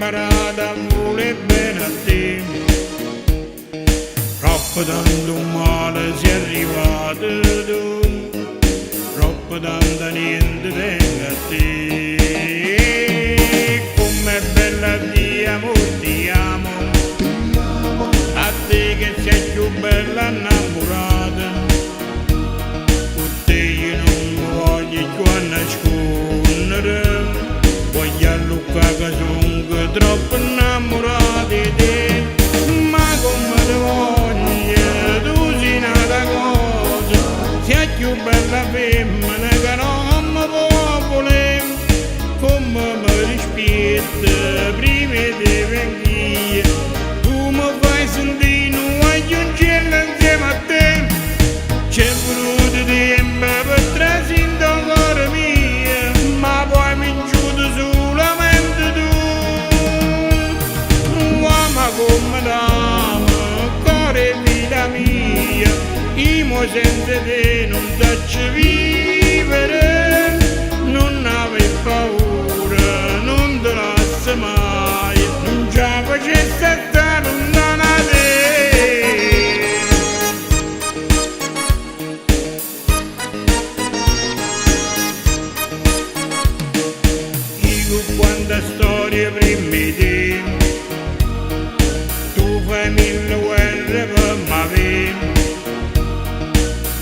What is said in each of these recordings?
imparato a volere bene a te. Troppo tanto male si è arrivato tu, troppo tanto niente tengo a te. Com'è bella ti amo, a te che sei più bella innamorata. Con te io non mi voglio più nascondere, voglio allucare che sono troppo innamorato di te. Ma come te voglio, tu sei nata cosa, sei più bella femmina che non mi può volere. Come mi rispetta prima di venire, tu mi fai sentire non voglio un cielo insieme a te. C'è voluto tempo per trascendere ancora mia, ma poi mi chiudo solamente tu. Uomo come t'amo, cuore vita mia, io senza te non so vivere. Non aver paura, non te lascio mai, non ce la facessi stare lontana da te. Io quanta storia prima di te, tu fai mille guerre per me,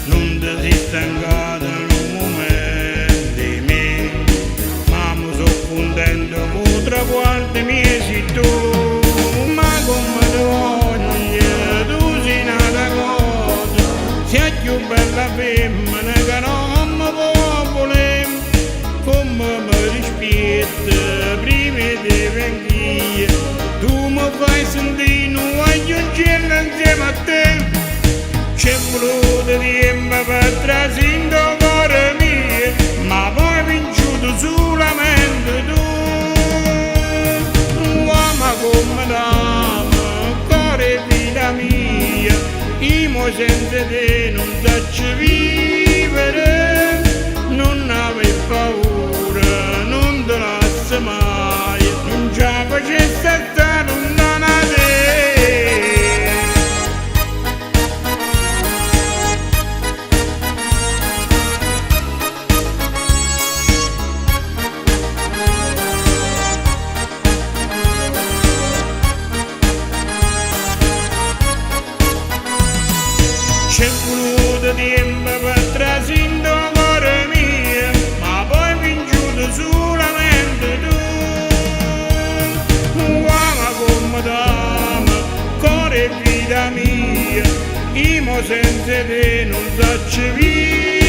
non ti sei stancato in un momento di me, ma mi sono contento con traguardi miei sei tu. Ma come ti voglio, tu sei nata cosa, sei più bella femmina che non mi può volere. Come mi rispetta prima di venire, tu mi fai sentire non voglio un cielo insieme a te. C'è voluto tempo per trascendere cuore mio, ma poi vinciuto solamente tu. Uomo come t'amo, cuore vita mia, io senza te non so vivere. Non aver paura, non te lascio mai, non ce la facessi stare lontana da te. C'è voluto tempo per trascendere cuore mio, ma poi vinciuto solamente tu. Uomo come t'amo, cuore vita mia, io senza te non so vivere.